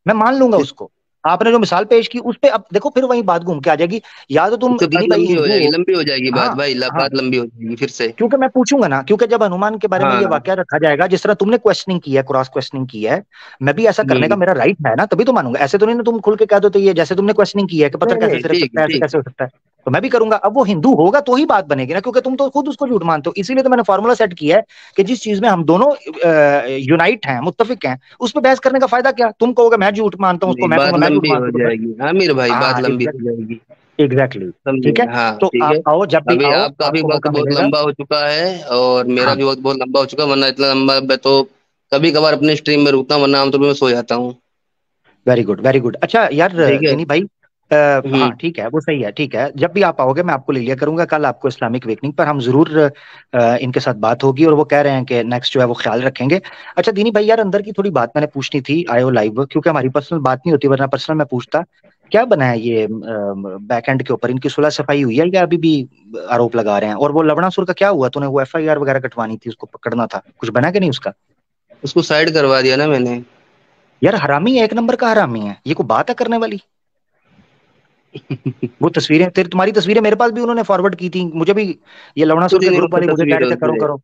मैं मान लूंगा उसको। आपने जो मिसाल पेश की उस पे अब देखो फिर वही बात घूम के आ जाएगी। या तो तुम उससे बात दीनी भाई लंबी हो हिंदू जाएगी, हो। लंबी हो जाएगी बात हाँ भाई, हाँ, बात लंबी हो जाएगी फिर से। क्योंकि मैं पूछूंगा ना, क्योंकि जब हनुमान के बारे में ये हाँ। वाकया रखा जाएगा, जिस तरह तुमने क्वेश्चनिंग की है, क्रॉस क्वेश्चनिंग की है, मैं भी ऐसा करने का हम्म। मेरा राइट है ना, तभी तो मानूंगा। ऐसे तो नहीं ना तुम खुल के कह दो तो ये जैसे तुमने क्वेश्चनिंग की है कि पत्थर नहीं कैसे नहीं, तिरक ठीक सकता है है, ऐसे ठीक कैसे है। हो सकता है। तो मैं भी करूंगा। अब वो हिंदू होगा तो ही बात बनेगी ना, क्योंकि तुम तो खुद उसको झूठ मानते हो। इसीलिए तो मैंने फॉर्मूला सेट किया है कि जिस चीज में हम दोनों यूनाइट हैं, मुत्तफिक हैं, उस पर बहस करने का फायदा क्या। तुम कहोगे मैं झूठ मानता हूँ उसको, नहीं, मैं बात कहूंगा मैं झूठ लंबी हो मानता हूँ। जाएगी आमिर भाई, बात हाँ लंबी हो जाएगी। एग्जैक्टली। समझे? ठीक है। हाँ तो ठीक है। आप आओ, जब भी अभी आओ आपका भी आपको वक्त मौका बहुत मिलेगा। लंबा हो चुका है, और मेरा हाँ भी वक्त बहुत लंबा हो चुका है, वरना इतना लंबा मैं तो कभी कभार अपने स्ट्रीम में रुकता हूँ, वरना आमतौर पर मैं सो जाता हूँ। Very good very good. अच्छा यार ठीक है। दिनी भाई, हम्म। हाँ ठीक है, वो सही है। ठीक है, जब भी आप आओगे मैं आपको ले लिया करूंगा कल, आपको इस्लामिक वेकनिंग पर हम जरूर इनके साथ बात होगी, और वो कह रहे हैं कि नेक्स्ट जो है वो ख्याल रखेंगे। अच्छा दीनी भाई यार, अंदर की थोड़ी बात मैंने पूछनी थी, आयो लाइव, क्योंकि हमारी पर्सनल बात नहीं होती, वरना पर्सनल मैं पूछता। क्या बना है ये बैक एंड के ऊपर, इनकी सुलह सफाई हुई है या अभी भी आरोप लगा रहे हैं? और वो लवणासुर का क्या हुआ? तूने वो एफआईआर वगैरह कटवानी थी, उसको पकड़ना था, कुछ बना कि नहीं उसका? उसको साइड करवा दिया ना मैंने। यार हरामी है, एक नंबर का हरामी है, ये कोई बात है करने वाली? वो तस्वीरें तेरी, तुम्हारी तस्वीरें मेरे पास भी उन्होंने फॉरवर्ड की थी मुझे भी। ये लवणासुर कुछ के नहीं, ग्रुप उसकी वाले मुझे कह तस्वीर रहे है थे करो उसमें। करो।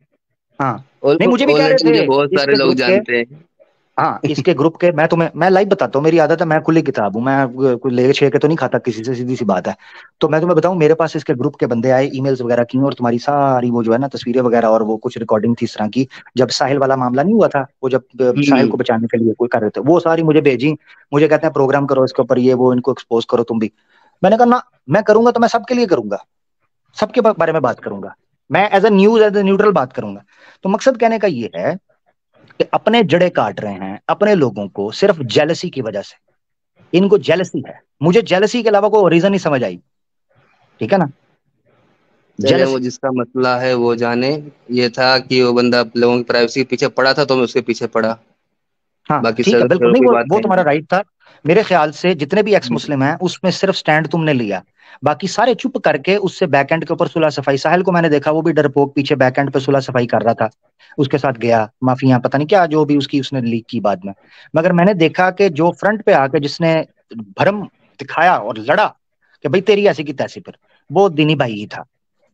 हाँ, नहीं मुझे भी कह रहे ऑलरेडी मुझे बहुत थे सारे इसके लोग ग्रुप के। जानते हैं। हाँ इसके ग्रुप के, मैं तुम्हें मैं लाइव बताता हूँ, मेरी आदत है, मैं खुली किताब हूँ, मैं कोई ले छे के तो नहीं खाता किसी से, सीधी सी बात है। तो मैं तुम्हें बताऊं, मेरे पास इसके ग्रुप के बंदे आए, ईमेल्स वगैरह की, और तुम्हारी सारी वो जो है ना तस्वीरें वगैरह, और वो कुछ रिकॉर्डिंग थी इस तरह की, जब साहिल वाला मामला नहीं हुआ था, वो जब साहिल हम्म। को बचाने के लिए कोई कर रहे थे, वो सारी मुझे भेजी। मुझे कहते हैं प्रोग्राम करो इसके ऊपर, ये वो, इनको एक्सपोज करो तुम भी। मैंने कहा ना, मैं करूंगा तो मैं सबके लिए करूंगा, सबके बारे में बात करूंगा, मैं as a news, as a neutral बात करूंगा। तो मकसद कहने का ये है कि अपने जड़े काट रहे हैं अपने लोगों को सिर्फ जेलसी की वजह से। इनको जेलसी है, मुझे जेलसी के अलावा कोई रीजन नहीं समझ आई। ठीक है ना? चले, वो जेलसी। जिसका मसला है वो जाने। ये था कि वो बंदा लोगों की प्राइवेसी के पीछे पड़ा था, तो मैं उसके पीछे पड़ा। हाँ बाकी ठीक है, सर बिल्कुल, नहीं कोई बात वो है तुम्हारा नहीं। राइट था। मेरे ख्याल से जितने भी एक्स हम्म। मुस्लिम हैं उसमें सिर्फ स्टैंड तुमने लिया, बाकी सारे चुप करके उससे बैकएंड के ऊपर सुलह सफाई। साहिल को मैंने देखा, वो भी डरपोक पीछे बैकएंड पे सुलह सफाई कर रहा था, उसके साथ गया माफिया पता नहीं क्या जो भी उसकी उसने लीक की बाद में। मगर मैंने देखा कि जो फ्रंट पे आके जिसने भरम दिखाया और लड़ा कि भाई तेरी ऐसी की तैसी पर, वो दिनी भाई ही था,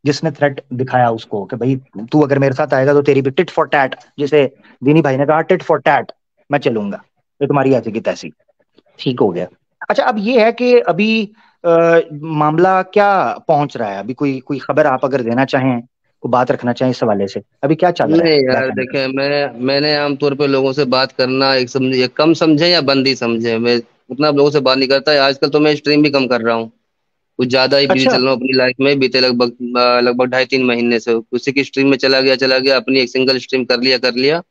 जिसने थ्रेट दिखाया उसको कि भाई तू अगर मेरे साथ आएगा तो तेरी भी टिट फॉर टैट, जिसे दीनी भाई ने कहा टिट फॉर टैट, मैं चलूंगा, ये तुम्हारी ऐसी की तैसी। ठीक हो गया। अच्छा अब ये है कि अभी मामला क्या पहुंच रहा है? अभी कोई कोई खबर आप अगर देना चाहें, कोई बात रखना चाहें इस हवाले से, अभी क्या चल रहा नहीं है बैक यार, एंड पे? देखे मैंने आमतौर पे लोगों से बात करना एक समझे, एक कम समझे या बंद ही समझे, मैं उतना लोगों से बात नहीं करता। आजकल तो मैं स्ट्रीम भी कम कर रहा हूँ, कुछ ज्यादा ही बिजी अच्छा। चल रहा हूँ अपनी लाइफ में। बीते लगभग लगभग 2.5-3 महीने से उसी की स्ट्रीम में चला गया, अपनी एक सिंगल स्ट्रीम कर लिया।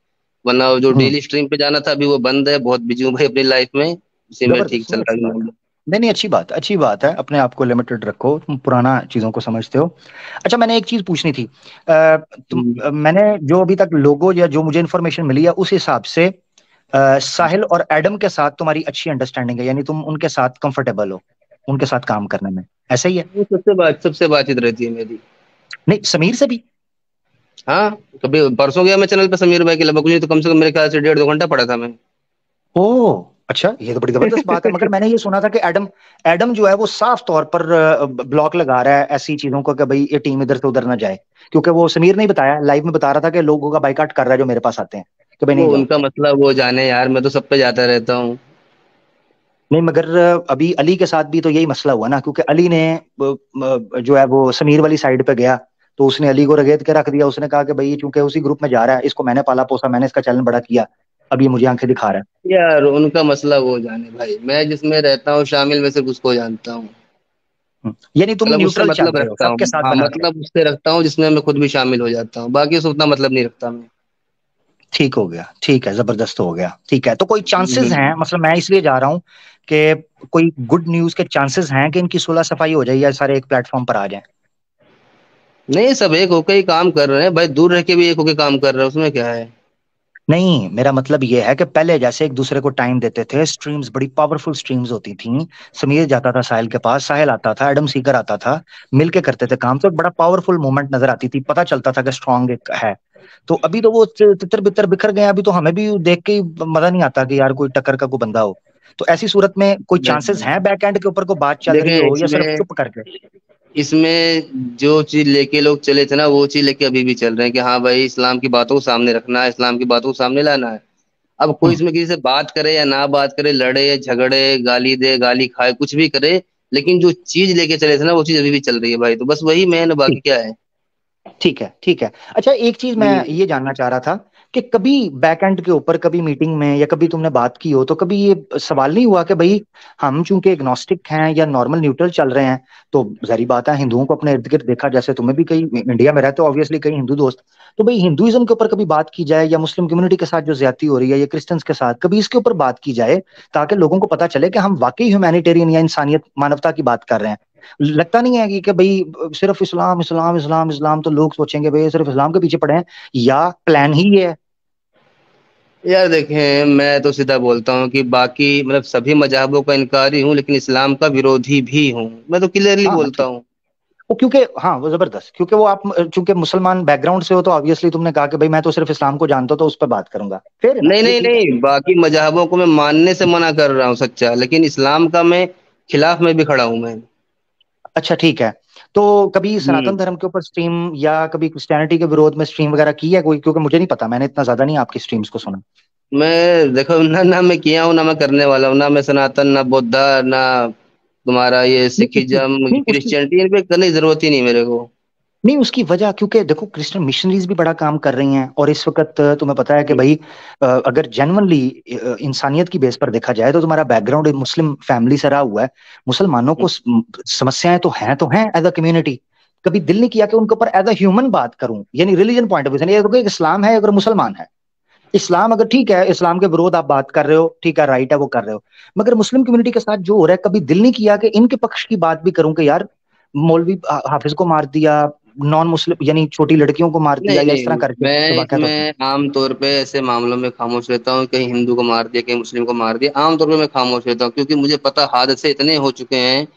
वरना वो जो हम्म। डेली स्ट्रीम पे जाना था, अभी वो बंद है। बहुत बिजी हूँ भाई अपनी लाइफ में, इसी में ठीक जबरदस्त, चल नहीं रहा अच्छी है बात है। मामला। नहीं नहीं, अच्छी बात है, अपने आप को लिमिटेड रखो, तुम पुराना चीजों को समझते हो। अच्छा मैंने एक चीज पूछनी थी, हम्म। मैंने जो अभी तक लोगो या जो मुझे इन्फॉर्मेशन मिली है उस हिसाब से साहिल और एडम के साथ तुम्हारी अच्छी अंडरस्टैंडिंग है, यानी तुम उनके साथ कंफर्टेबल हो, उनके साथ काम करने में, ऐसा ही है? वो सबसे बातचीत रहती है मेरी। नहीं समीर से भी? हाँ। कभी परसों गया मैं चैनल पे समीर भाई के, लगभग कुछ नहीं तो कम से कम मेरे ख्याल से 1.5-2 घंटा पड़ा था मैं। ओह अच्छा, ये तो बड़ी जबरदस्त बात है। मगर मैंने ये सुना था कि एडम, एडम जो है वो साफ तौर पर ब्लॉक लगा रहा है ऐसी चीजों को कि भाई ये टीम इधर से उधर ना जाए, क्योंकि वो समीर ने ही बताया, लाइव में बता रहा था कि लोगों का बाइकाट कर रहा है जो मेरे पास आते हैं, कि भाई वो नहीं जाओ। उनका मतलब वो जाने यार, मैं तो सब पे जाता रहता हूँ। नहीं मगर अभी अली के साथ भी तो यही मसला हुआ ना, क्योंकि अली ने जो है वो समीर वाली साइड पे गया, तो उसने अली को रगेद के रख दिया, उसने कहा कि भाई चूंकि उसी ग्रुप में जा रहा है, इसको मैंने पाला पोसा, मैंने इसका चैनल बड़ा किया, अब ये मुझे आंखें दिखा रहा है। यार उनका मसला वो जाने भाई, मैं जिसमें रहता हूँ शामिल, में सिर्फ उसको जानता हूँ। यानी तुम मतलब उससे न्यूट्रल चल मतलब रहे हो रखता सबके हूँ, साथ हाँ बना के? मतलब उससे रखता हूँ जिसमें मैं खुद भी शामिल हो जाता हूँ, बाकी उससे उतना मतलब नहीं रखता मैं। ठीक हो गया, ठीक है, जबरदस्त हो गया। ठीक है, तो कोई चांसेस हैं, हम्म। मतलब मैं इसलिए जा रहा हूँ कि कोई गुड न्यूज के चांसेस हैं कि इनकी सुलह सफाई हो जाए या सारे एक प्लेटफॉर्म पर आ जाएं? नहीं, सब एक होके ही काम कर रहे हैं भाई, दूर रह के भी एक होके काम कर रहे हैं, उसमें क्या है। नहीं मेरा मतलब ये है कि पहले जैसे एक दूसरे को टाइम देते थे, स्ट्रीम्स बड़ी पावरफुल स्ट्रीम्स होती थी, समीर जाता था साहिल के पास, साहिल आता था, एडम सीकर आता था, मिलके करते थे काम, तो एक बड़ा पावरफुल मूवमेंट नजर आती थी, पता चलता था कि स्ट्रांग एक है। तो अभी तो वो तितर बितर बिखर गए हैं, अभी तो हमें भी देख के ही मजा नहीं आता कि यार कोई टक्कर का कोई बंदा हो। तो ऐसी सूरत में कोई चांसेस हैं बैक एंड के ऊपर को बात चल रही देखें हो, या सिर्फ इसमें चुप करके? इसमें जो चीज लेके लोग चले थे ना, वो चीज लेके अभी भी चल रहे हैं कि हाँ भाई इस्लाम की बातों को सामने रखना है, इस्लाम की बातों को सामने लाना है। अब कोई हम्म। इसमें किसी से बात करे या ना बात करे, लड़े या झगड़े, गाली दे, गाली खाए, कुछ भी करे, लेकिन जो चीज लेके चले थे ना, वो चीज अभी भी चल रही है भाई। तो बस वही मेन, बाकी क्या है। ठीक है, ठीक है। अच्छा, एक चीज मैं हम्म। ये जानना चाह रहा था कि कभी बैकएंड के ऊपर, कभी मीटिंग में या कभी तुमने बात की हो, तो कभी ये सवाल नहीं हुआ कि भाई हम चूंकि एग्नोस्टिक हैं या नॉर्मल न्यूट्रल चल रहे हैं, तो जाहिर बात है हिंदुओं को अपने इर्द गिर्द देखा, जैसे तुम्हें भी कई इंडिया में रहते हो ऑब्वियसली कई हिंदू दोस्त, तो भाई हिंदुइज्म के ऊपर कभी बात की जाए, या मुस्लिम कम्युनिटी के साथ जो ज्यादती हो रही है या क्रिश्चियंस के साथ, कभी इसके ऊपर बात की जाए, ताकि लोगों को पता चले कि हम वाकई ह्यूमैनिटेरियन या इंसानियत मानवता की बात कर रहे हैं। लगता नहीं है कि भाई सिर्फ इस्लाम इस्लाम इस्लाम इस्लाम, तो लोग सोचेंगे भाई सिर्फ इस्लाम के पीछे पड़े हैं, या प्लान ही ये है? यार देखें, मैं तो सीधा बोलता हूँ कि बाकी मतलब सभी मजहबों का इनकारी हूँ, लेकिन इस्लाम का विरोधी भी हूँ। मैं तो क्लियरली हाँ बोलता ठीक। हूँ। वो क्योंकि हाँ वो जबरदस्त, क्योंकि वो आप चूंकि मुसलमान बैकग्राउंड से हो, तो ऑब्वियसली तुमने कहा कि भाई मैं तो सिर्फ इस्लाम को जानता हूँ, तो उस पर बात करूंगा, फिर है ना, नहीं ये नहीं ठीक है। नहीं, बाकी मजहबों को मैं मानने से मना कर रहा हूँ सच्चा, लेकिन इस्लाम का मैं खिलाफ में भी खड़ा हूँ मैं। अच्छा ठीक है। तो कभी हम्म। सनातन धर्म के ऊपर स्ट्रीम, या कभी क्रिश्चियनिटी के विरोध में स्ट्रीम वगैरह की है कोई? क्योंकि मुझे नहीं पता, मैंने इतना ज्यादा नहीं आपकी स्ट्रीम्स को सुना। मैं देखो ना, ना मैं किया हूँ, ना मैं करने वाला हूँ, ना मैं सनातन, ना बौद्धा, ना तुम्हारा ये नहीं उसकी सिखिज्म, नहीं उसकी क्रिश्चियनिटी, इन पे करने की जरूरत ही नहीं मेरे को। नहीं उसकी वजह, क्योंकि देखो क्रिश्चियन मिशनरीज भी बड़ा काम कर रही हैं, और इस वक्त तुम्हें पता है कि भाई अगर जेन्युइनली इंसानियत की बेस पर देखा जाए, तो तुम्हारा बैकग्राउंड मुस्लिम फैमिली से रहा हुआ है। मुसलमानों को समस्याएं तो हैं एज अ कम्युनिटी। कभी दिल नहीं किया कि उनके ऊपर एज अ ह्यूमन बात करूं, यानी रिलीजन पॉइंट ऑफ व्यू से, ये देखो, एक इस्लाम है अगर मुसलमान है, इस्लाम अगर ठीक है, इस्लाम के विरोध आप बात कर रहे हो, ठीक है, राइट है, वो कर रहे हो, मगर मुस्लिम कम्युनिटी के साथ जो हो रहा है, कभी दिल नहीं किया कि इनके पक्ष की बात भी करूं कि यार मौलवी हाफिज को मार दिया, नॉन मुस्लिम यानी छोटी लड़कियों को मार दिया, नहीं या इस तरह नहीं, करके जो मैं वाकयात होते हैं। इसमें आम तौर पे ऐसे मामलों में खामोश रहता हूँ। कहीं हिंदू को मार दिया, कहीं मुस्लिम को मार दिया, आम तौर पे मैं खामोश रहता हूँ, क्योंकि मुझे पता हादसे इतने हो चुके हैं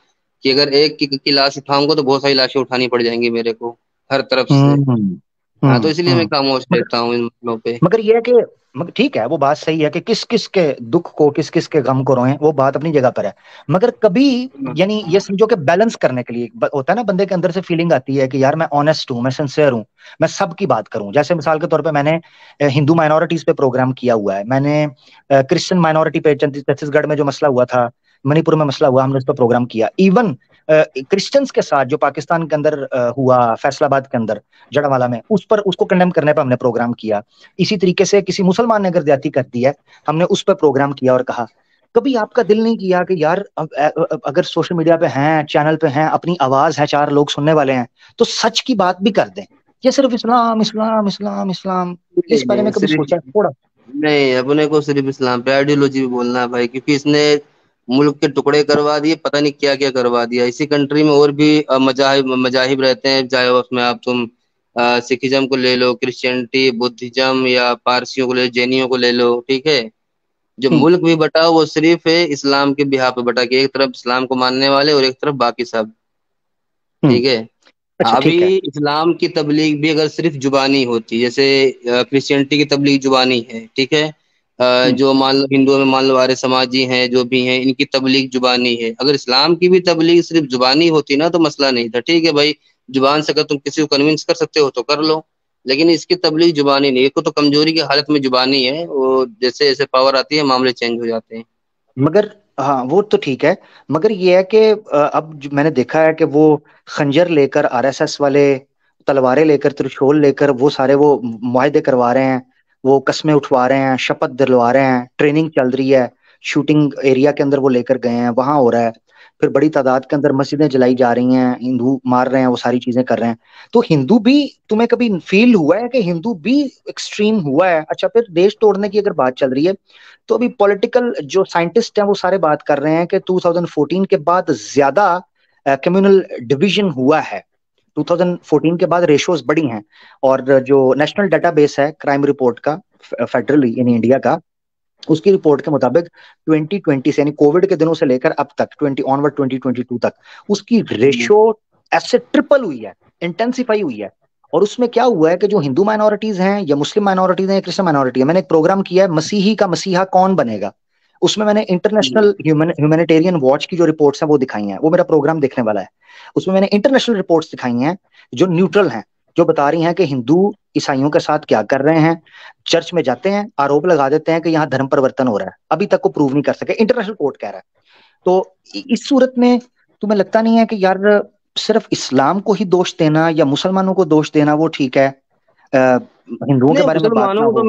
कि अगर एक की लाश उठाऊंगा तो बहुत सारी लाशें उठानी पड़ जाएंगी मेरे को, हर तरफ से। हम्म। हाँ, तो इसलिए मैं हम्म। खामोश रहता हूँ इन मामलों पे। मगर ये है कि, मगर ठीक है, वो बात सही है कि किस किस के दुख को, किस किस के गम को रोएं, वो बात अपनी जगह पर है। मगर कभी, यानी ये समझो कि बैलेंस करने के लिए होता है ना, बंदे के अंदर से फीलिंग आती है कि यार मैं ऑनेस्ट हूं, मैं सिंसियर हूं, मैं सबकी बात करूं। जैसे मिसाल के तौर पे मैंने हिंदू माइनॉरिटीज पे प्रोग्राम किया हुआ है, मैंने क्रिश्चियन माइनॉरिटी पे छत्तीसगढ़ में जो मसला हुआ था, मणिपुर में मसला हुआ, हमने उस पर प्रोग्राम किया। इवन क्रिश्चियंस के साथ जो पाकिस्तान के अंदर हुआ, फैसलाबाद के अंदर, जड़वाला में, उस पर उसको कंडेम करने पर हमने प्रोग्राम किया। इसी तरीके से किसी मुसलमान ने अगर ज्यादती कर दी है, हमने उस पर प्रोग्राम किया और कहा। कभी आपका दिल नहीं किया कि यार अगर सोशल मीडिया पे हैं, चैनल पे हैं, अपनी आवाज है, चार लोग सुनने वाले हैं, तो सच की बात भी कर दें? ये सिर्फ इस्लाम इस्लाम इस्लाम इस्लाम, नहीं इस बारे नहीं, में कभी सिर्फ सोचा है थोड़ा? नहीं, अपने को सिर्फ इस्लाम पे आइडियोलॉजी भी बोलना है भाई, क्योंकि इसने मुल्क के टुकड़े करवा दिए, पता नहीं क्या क्या करवा दिया। इसी कंट्री में और भी मजाहिब मजाहिब रहते हैं, चाहे उसमें आप तुम सिखिज्म को ले लो, क्रिश्चियनिटी, बुद्धिज्म, या पारसियों को ले, जैनियों को ले लो, ठीक है। जो हम्म। मुल्क भी बटा वो सिर्फ है इस्लाम के बिहार पे बटा, कि एक तरफ इस्लाम को मानने वाले और एक तरफ बाकी सब, हम्म। ठीक है। अच्छा अभी ठीक है। इस्लाम की तबलीग भी अगर सिर्फ जुबानी होती, जैसे क्रिश्चियनिटी की तबलीग जुबानी है, ठीक है। हम्म। जो मान लो हिंदुओं में मान लो आर्य समाजी हैं, जो भी हैं, इनकी तबलीग जुबानी है। अगर इस्लाम की भी तबलीग सिर्फ जुबानी होती ना, तो मसला नहीं था, ठीक है भाई। जुबान से अगर तुम किसी को कन्विंस कर सकते हो तो कर लो, लेकिन इसकी तबलीग जुबानी नहीं। एक को तो कमजोरी की हालत में जुबानी है, वो जैसे जैसे पावर आती है मामले चेंज हो जाते हैं। मगर हाँ वो तो ठीक है, मगर ये है कि अब मैंने देखा है कि वो खंजर लेकर, आरएसएस वाले तलवारें लेकर, त्रिशूल लेकर, वो सारे वो मुआहदे करवा रहे हैं, वो कस्में उठवा रहे हैं, शपथ दिलवा रहे हैं, ट्रेनिंग चल रही है, शूटिंग एरिया के अंदर वो लेकर गए हैं, वहां हो रहा है। फिर बड़ी तादाद के अंदर मस्जिदें जलाई जा रही हैं, हिंदू मार रहे हैं, वो सारी चीजें कर रहे हैं। तो हिंदू भी, तुम्हें कभी फील हुआ है कि हिंदू भी एक्सट्रीम हुआ है? अच्छा, फिर देश तोड़ने की अगर बात चल रही है, तो अभी पॉलिटिकल जो साइंटिस्ट हैं वो सारे बात कर रहे हैं कि 2014 के बाद ज्यादा कम्युनल डिवीजन हुआ है। 2014 के बाद रेशोज बढ़ी हैं। और जो नेशनल डेटाबेस है क्राइम रिपोर्ट का, फेडरली इन इंडिया का, उसकी रिपोर्ट के मुताबिक 2020 से, यानी कोविड के दिनों से लेकर अब तक, 2022 तक, उसकी हम्म। रेशो ऐसे ट्रिपल हुई है, इंटेंसिफाई हुई है। और उसमें क्या हुआ है कि जो हिंदू माइनॉरिटीज हैं, या मुस्लिम माइनॉरिटीज हैं, या क्रिश्चियन माइनॉरिटी है, मैंने एक प्रोग्राम किया है, मसीही का मसीहा कौन बनेगा, उसमें मैंने इंटरनेशनल ह्यूमैनिटेरियन वॉच की जो रिपोर्ट्स हैं वो दिखाई हैं, वो मेरा प्रोग्राम देखने वाला है। उसमें मैंने इंटरनेशनल रिपोर्ट्स दिखाई हैं जो न्यूट्रल हैं, जो बता रही हैं कि हिंदू ईसाइयों के साथ क्या कर रहे हैं। चर्च में जाते हैं, आरोप लगा देते हैं कि यहाँ धर्म परिवर्तन हो रहा है, अभी तक को प्रूव नहीं कर सके, इंटरनेशनल कोर्ट कह रहा है। तो इस सूरत में तुम्हें लगता नहीं है कि यार सिर्फ इस्लाम को ही दोष देना या मुसलमानों को दोष देना वो ठीक है, हिंदुओं के नहीं, बारे में बात ना हो?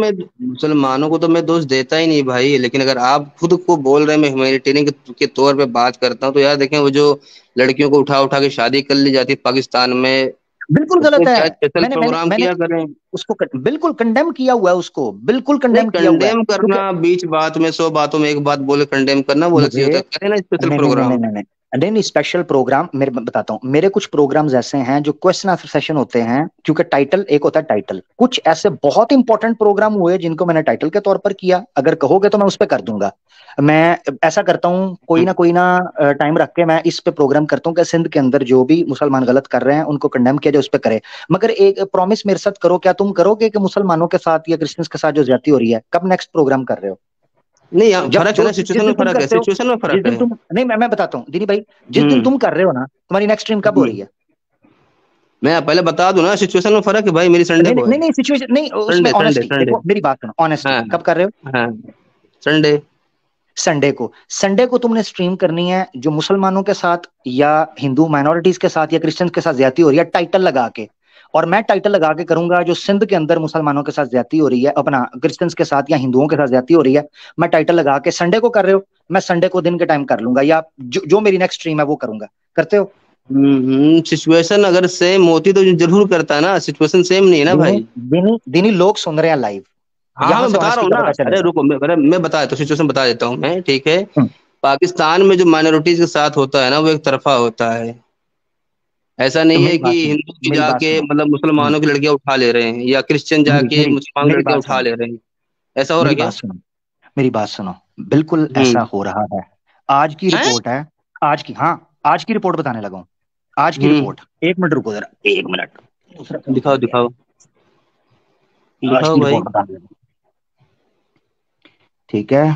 मुसलमानों को तो मैं दोष देता ही नहीं भाई, लेकिन अगर आप खुद को बोल रहे हैं मैं ह्यूमैनिटेरियन के तौर पे बात करता हूँ, तो यार देखें वो जो लड़कियों को उठा उठा के शादी कर ली जाती है पाकिस्तान में, बिल्कुल उसमें गलत है। क्या स्पेशल मैंने मैंने प्रोग्राम मैंने किया करें? उसको बिल्कुल कंडेम किया हुआ है, उसको बिल्कुल नहीं, कंडेम किया हुआ है, कंडेम क्योंकि करना बीच बात में 100 बातों में एक बात बोले कंडेम करना बोले चाहिए मुझे होता है, करें ना स्पेशल नहीं नहीं नहीं नहीं प्रोग्राम। नहीं नहीं नहीं नहीं, स्पेशल प्रोग्राम मेरे बताता हूँ, मेरे कुछ प्रोग्राम्स ऐसे हैं जो क्वेश्चन आंसर सेशन होते हैं, क्योंकि टाइटल एक होता है टाइटल, कुछ ऐसे बहुत इंपॉर्टेंट प्रोग्राम हुए जिनको मैंने टाइटल के तौर पर किया, अगर कहोगे तो मैं उस पर कर दूंगा। मैं ऐसा करता हूँ, कोई ना टाइम रख के मैं इस पे प्रोग्राम करता हूँ कि सिंध के अंदर जो भी मुसलमान गलत कर रहे हैं उनको कंडेम किया जाए, उस पर करे। मगर एक प्रॉमिस मेरे साथ करो, क्या तुम करोगे कि मुसलमानों के साथ या क्रिश्चियंस के साथ जो ज्यादती हो रही है, कब नेक्स्ट प्रोग्राम कर रहे हो? नहीं, यहाँ जब फर्क है जो ना, जिस सिचुएशन में दिन तुम फर्क है, करते हो, सिचुएशन में जिस फर्क दिन है। तुम नहीं, मैं बताता हूँ दीदी भाई, जिस दिन हम्म तुम कर रहे हो ना, तुम्हारी नेक्स्ट स्ट्रीम कब हो रही है? मैं पहले बता दूं ना, सिचुएशन में फर्क है भाई, मेरी संडे नहीं को नहीं है। नहीं सिचुएशन नहीं, उसमें संडे संडे ऑनेस्टली संडे देखो, मेरी बात सुनो, ऑनेस्टली हाँ कब कर रहे हो? हाँ, संडे। संडे को। संडे को तुमने स्ट्रीम करनी है जो मुसलमानों के साथ या हिंदू माइनॉरिटीज के साथ या क्रिश्चियंस के साथ ज्यादती हो रही है, टाइटल लगा के। और मैं टाइटल लगा के करूंगा जो सिंध के अंदर मुसलमानों के साथ ज्यादती हो रही है, अपना क्रिश्चियंस के साथ या हिंदुओं के साथ ज्यादती हो रही है, मैं टाइटल लगा के, संडे को कर रहे हो, मैं संडे को दिन के टाइम कर लूंगा, या जो मेरी नेक्स्ट स्ट्रीम है वो करूंगा। करते हो? सिचुएशन अगर सेम होती तो जरूर करता ना, सिचुएशन सेम नहीं है ना दिनी भाई। दिनी दिनी लोग सुन रहे हैं लाइव, हाँ हाँ, यहां मैं से बता रहा ऑनेस्टी हूँ का ना, पता अरे चलेगा। रुको, मैं बता देता हूँ, सिचुएशन बता देता हूँ मैं, ठीक है। हम्म, पाकिस्तान में जो माइनॉरिटीज के साथ होता है ना, वो एक तरफा होता है। ऐसा तो नहीं मेरी है कि बात सुनो, हिंदू भी मेरी बात जाके सुनो। मतलब हम्म, मुसलमानों की लड़कियां उठा ले रहे हैं, या क्रिश्चियन मेरी जाके मेरी मुसलमान की मेरी लड़कियां बात उठा सुनो, ले रहे हैं। ऐसा हो रहा मेरी है बात क्या? सुनो, मेरी बात सुनो, बिल्कुल ऐसा हम्म हो रहा है। आज की हैं? रिपोर्ट है, आज की, हाँ, आज की रिपोर्ट बताने लगा हूं। आज की हम्म रिपोर्ट, एक मिनट रुको जरा, एक मिनट, दूसरा फोन दिखाओ चला गया दिखाओ है। आज दिखाओ की भाई। रिपोर्ट बताने लगा हूं, ठीक है?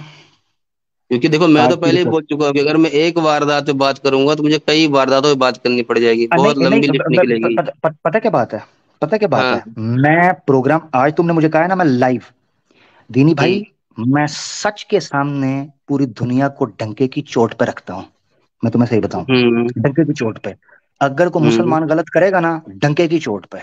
क्योंकि देखो, मैं तो आज की पहले ही रिपोर्ट, बोल चुका हूँ कि अगर मैं एक वारदात पे बात करूंगा तो मुझे कई वारदातों पे बात करनी पड़ जाएगी, बहुत नहीं नहीं, लंबी लिस्ट निकलेगी। पता क्या बात है, पता क्या बात हाँ। है, मैं प्रोग्राम, आज तुमने मुझे कहा है ना मैं लाइव, दीनी हम्म भाई, मैं सच के सामने पूरी दुनिया को डंके की चोट पे रखता हूं। मैं तुम्हें सही बताऊं, हम्म डंके की चोट पे। अगर कोई हम्म मुसलमान गलत करेगा ना, डंके की चोट पे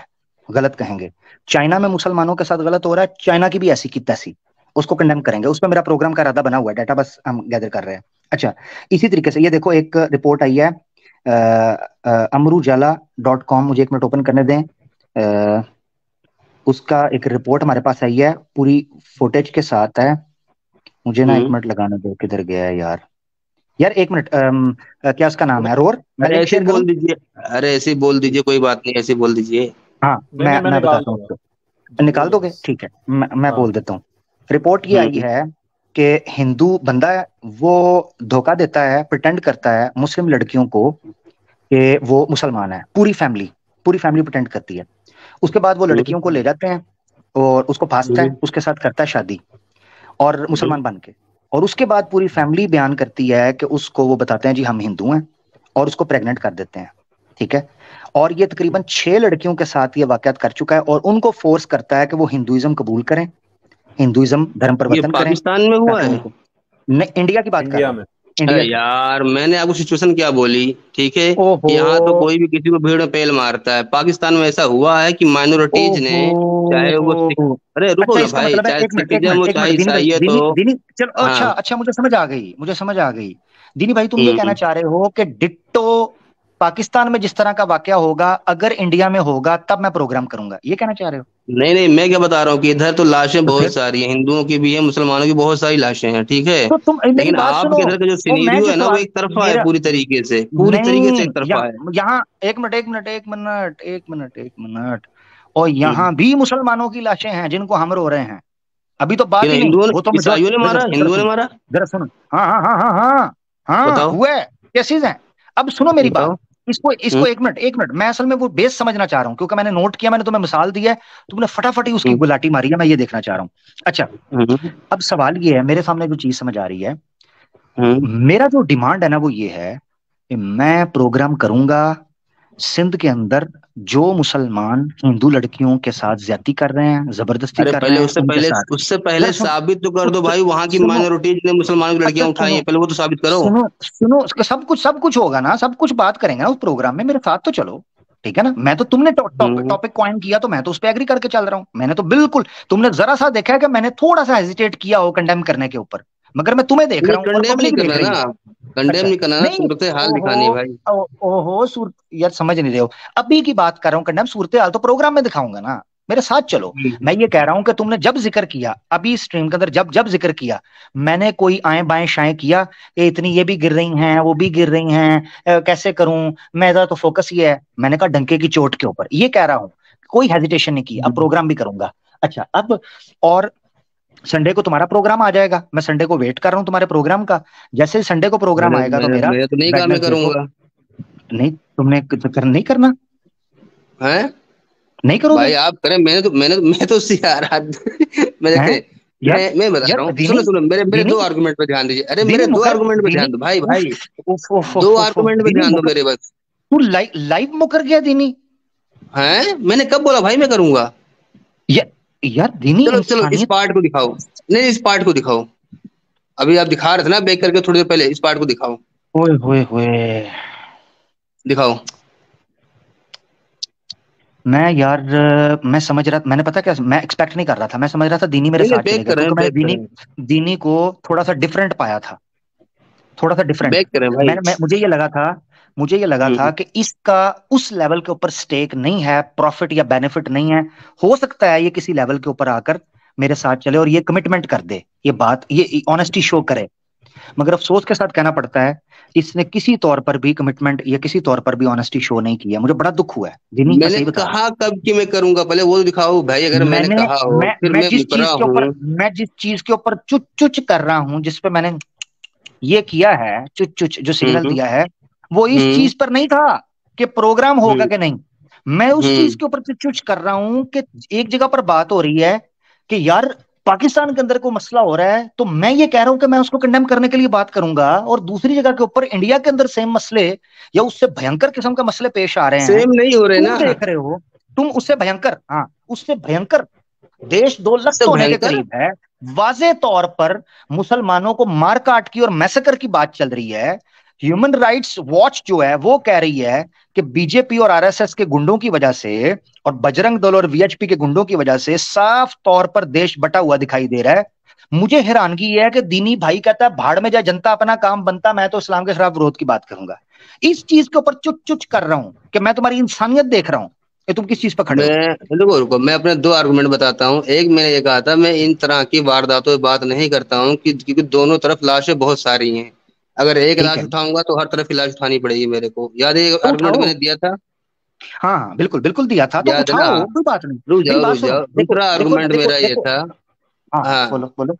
गलत कहेंगे। चाइना में मुसलमानों के साथ गलत हो रहा है, चाइना की भी ऐसी की तैसी, उसको कंडेम करेंगे। उस पर मेरा प्रोग्राम का इरादा बना हुआ है, डाटा बस हम गैदर कर रहे हैं। अच्छा, इसी तरीके से ये देखो, एक रिपोर्ट आई है अमरूजाला.com, मुझे एक मिनट ओपन करने दें। उसका एक रिपोर्ट हमारे पास आई है, पूरी फुटेज के साथ है। मुझे ना एक हम्म मिनट लगाने दो, किधर गया है यार? यार एक मिनट, क्या उसका नाम है, रोर? मैं अरे लिंक ऐसे शेयर ही करूं? बोल दीजिए, अरे ऐसे ही बोल दीजिए, कोई बात नहीं, ऐसे ही बोल दीजिए। हाँ, नहीं नहीं, मैं मैं निकाल बताता हूँ दूंगा। उसको। जी निकाल बोलिए दोगे? बस। ठीक है, मैं हाँ। बोल देता हूँ। रिपोर्ट ये आई हम्म है कि हिंदू बंदा है, वो धोखा देता है, प्रिटेंड करता है मुस्लिम लड़कियों को कि वो मुसलमान है, पूरी फैमिली प्रिटेंड करती है। उसके बाद वो हम्म लड़कियों को ले जाते हैं और उसको फांसता है, हम्म उसके साथ करता है शादी, और हम्म मुसलमान बन के। और उसके बाद पूरी फैमिली बयान करती है कि उसको, वो बताते हैं जी हम हिंदू हैं, और उसको प्रेग्नेंट कर देते हैं। ठीक है? और ये तकरीबन 6 लड़कियों के साथ ये वाकयात कर चुका है, और उनको फोर्स करता है कि वो हिंदुइज्म कबूल करें, हिंदुइज्म धर्म ये परिवर्तन करें, पाकिस्तान में हुआ ताकि है? उनको, नहीं, इंडिया की बात कर रहा इंडिया हूँ, में। इंडिया अरे की। यार, मैंने आपको सिचुएशन क्या बोली, ठीक है। ओहो, यहाँ तो कोई भी किसी को भीड़ में पेल मारता है, पाकिस्तान में ऐसा हुआ है कि माइनॉरिटीज ने, चाहे वो सिख, ओहो। अरे रुको अच्छा, ना इसका भाई, मतलब है, चाहे एक मिनट एक सिखिज्म मिनट हो एक चाहे मिनट, दीनी भाई, ईसाइयत दीनी हो। दीनी, चलो, हाँ। अच्छा अच्छा, मुझे समझ आ गई, मुझे समझ आ गई। दीनी भाई, तुम ये कहना हम्म चाह रहे हो कि डिट्टो पाकिस्तान में जिस तरह का वाकया होगा, अगर इंडिया में होगा तब मैं प्रोग्राम करूंगा, ये कहना चाह रहे हो? नहीं नहीं, मैं क्या बता रहा हूँ कि इधर तो लाशें तो बहुत फिर, सारी हैं, हिंदुओं की भी है, मुसलमानों की बहुत सारी लाशें हैं, ठीक है। तो तुम मेरी लेकिन बात सुनो, आपके इधर का जो वो मैं सिनेरियो जो है ना, वो सवाल, एक तरफा है, मेरा, पूरी तरीके से नहीं, एक तरफा है। यहाँ एक मिनट एक मिनट एक मिनट एक मिनट एक मिनट, और हम्म यहाँ भी मुसलमानों की लाशें हैं जिनको हम रो रहे हैं। अभी तो बात ही नहीं, हिंदुओं ने, वो तो ईसाइयों ने मेजोरिटी। मारा, जरा हिंदुओं ने सुनो, मारा? जरा सुनो। हाँ हाँ हाँ हाँ हाँ हाँ, बताओ हुआ है, केसेस हैं। अब सुनो मेरी बताओ। बात, इसको हम्म इसको एक मिनट एक मिनट, मैं असल में वो बेस समझना चाह रहा हूँ, क्योंकि मैंने नोट किया, मैंने तुम्हें मिसाल दी है, तुमने फटाफट ही उसकी हम्म गुलाटी मारी है, मैं ये देखना चाह रहा हूँ। अच्छा, हम्म अब सवाल ये है, मेरे सामने जो चीज समझ आ रही है, मेरा जो डिमांड है ना वो ये है कि मैं प्रोग्राम करूंगा सिंध के अंदर जो मुसलमान हिंदू लड़कियों के साथ ज्यादती कर रहे हैं, जबरदस्ती अरे कर रहे पहले हैं, उनके साथ। उससे पहले यार सुन, साबित तो कर दो उससे भाई, वहां की सुनो, माइनॉरिटी ने मुसलमानों की अच्छा लड़कियां उठाई सुनो, हैं, पहले वो तो साबित करो। सुनो, सुनो, सब कुछ होगा ना, सब कुछ बात करेंगे ना उस प्रोग्राम में, मेरे साथ तो चलो। ठीक है ना, मैं तो तुमने हम्म। टॉपिक कॉइन किया तो मैं तो उस पर एग्री करके चल रहा हूँ। मैंने तो बिल्कुल, तुमने जरा सा देखा है कि मैंने थोड़ा सा हेजिटेट किया हो कंडेम करने के ऊपर, मगर मैं तुम्हें देख मुझे रहा हूँ और कंडेम नहीं पब्लिक देख करना रही ना, है। कंडेम अच्छा, नहीं करना ना, नहीं, सूरत हाल ओहो, दिखानी है भाई। ओहो यार समझ नहीं रहे हो। अभी की बात कर रहा हूँ, कंडेम सूरत हाल तो प्रोग्राम में दिखाऊंगा ना, मेरे साथ चलो। हम्म। मैं ये कह रहा हूं कि तुमने जब जिक्र किया अभी स्ट्रीम के अंदर, जब जब जिक्र किया, मैंने कोई आए बाएं शाएं किया, ये इतनी ये भी गिर रही हैं, वो भी गिर रही हैं, कैसे करूं, मेरा तो फोकस ये है, मैंने कहा डंके की चोट के ऊपर ये कह रहा हूं, कोई हेजिटेशन नहीं की, अब प्रोग्राम भी करूंगा। अच्छा अब, और संडे को तुम्हारा प्रोग्राम आ जाएगा, मैं संडे को वेट कर रहा हूँ तुम्हारे प्रोग्राम का। जैसे संडे को प्रोग्राम मेरे आएगा तो मेरे मेरा मेरे तो नहीं काम मैं वेडनेसडे को, करूंगा। नहीं तुमने नहीं करना, हैं? नहीं करोगे? भाई आप करें, मैं तो उससे यार मैं हैं? देखे, यार, मैं बता यार रहा हूँ, दीनी, सुनो सुनो, मेरे मेरे दीनी, दो आर्गुमेंट पे ध्यान दीजिए, अरे दीनी मेरे दो मुकर, आर्गुमेंट पे दीनी, ध्यान दो भाई उफ, भाई। उफ, उफ, दो उफ, उफ, उफ, आर्गुमेंट पे दीनी ध्यान दो मुकर, मेरे बस। तू लाइव मुकर गया दीनी। हैं? मैंने कब बोला भाई मैं करूंगा? या, यार दीनी चलो चलो इस इंसानियत। पार्ट को दिखाओ, नहीं इस पार्ट को दिखाओ, अभी आप दिखा रहे थे ना बैक करके थोड़ी देर पहले, इस पार्ट को दिखाओ, ओए होए होए, दिखाओ। मैं यार, मैं समझ रहा, मैंने पता क्या, मैं एक्सपेक्ट नहीं कर रहा था, मैं समझ रहा था दीनी मेरे नहीं नहीं, साथ बैक चलेगा, कर रहे क्योंकि हैं, मैंने बैक कर दीनी, रहे हैं, दीनी को थोड़ा सा डिफरेंट पाया था, थोड़ा सा डिफरेंट। बैक कर रहे हैं भाई। मुझे ये लगा था हम्म। कि इसका उस लेवल के ऊपर स्टेक नहीं है, प्रॉफिट या बेनिफिट नहीं है। हो सकता है ये किसी लेवल के ऊपर आकर मेरे साथ चले और ये कमिटमेंट कर दे, ये बात, ये ऑनेस्टी शो करे। मगर अफसोस के साथ कहना पड़ता है, इसने किसी तौर पर भी कमिटमेंट या किसी तौर पर भी ऑनेस्टी शो नहीं किया, मुझे बड़ा दुख हुआ है दिनी, मैं मैंने सही बता रहा कहा कब कि मैं करूंगा, पहले वो तो दिखाओ भाई, हूँ। अगर मैंने मैंने कहा हो फिर मैं मैं जिस मुकरा चीज के ऊपर, हूँ। मैं जिस चीज के ऊपर चुच चुच कर रहा हूं, जिस पे मैंने ये किया है, चुच चुच जो सिग्नल हम्म। दिया है, वो इस हम्म। चीज पर नहीं था कि प्रोग्राम होगा हम्म। कि नहीं। मैं उस चीज हम्म। के ऊपर चुच चुच कर रहा हूं कि एक जगह पर बात हो रही है कि यार पाकिस्तान के अंदर कोई मसला हो रहा है, तो मैं ये कह रहा हूं कि मैं उसको कंडेम करने के लिए बात करूंगा, और दूसरी जगह के ऊपर इंडिया के अंदर सेम मसले या उससे भयंकर किस्म के मसले पेश आ रहे हैं, सेम नहीं हो रहे तुम ना, देख रहे हो, तुम उससे भयंकर, हाँ उससे भयंकर, देश दो लख्त इससे होने के भयंकर। करीब है, वाजे तौर पर मुसलमानों को मार काट की और मैसेकर की बात चल रही है। ह्यूमन राइट्स वॉच जो है वो कह रही है कि बीजेपी और आरएसएस के गुंडों की वजह से और बजरंग दल और वीएचपी के गुंडों की वजह से साफ तौर पर देश बटा हुआ दिखाई दे रहा है। मुझे हैरानगी ये है कि दीनी भाई कहता है भाड़ में जाए जनता, अपना काम बनता, मैं तो इस्लाम के खिलाफ विरोध की बात करूंगा। इस चीज के ऊपर चुच चुच कर रहा हूं कि मैं तुम्हारी इंसानियत देख रहा हूं, कि तुम किस चीज पर खड़े हो। मैं रुको रुको, मैं अपने दो आर्गुमेंट बताता हूँ। एक, मैंने ये कहा था मैं इन तरह की वारदातों पे बात नहीं करता हूँ कि क्योंकि दोनों तरफ लाशें बहुत सारी हैं, अगर एक ठीक लाश है, उठाऊंगा तो हर तरफ की लाश उठानी पड़ेगी मेरे को, याद है ये तो आर्गुमेंट उठाओ। मैंने दिया था? हाँ हाँ बिल्कुल बिल्कुल दिया था, तो याद है ना? उठाओ, कोई बात नहीं। मेरी बात रुक सुनो, जाओ, देखो दूसरा देखो ना, आर्गुमेंट देखो मेरा ये देखो, था। हाँ हाँ हाँ, बोलो बोलो,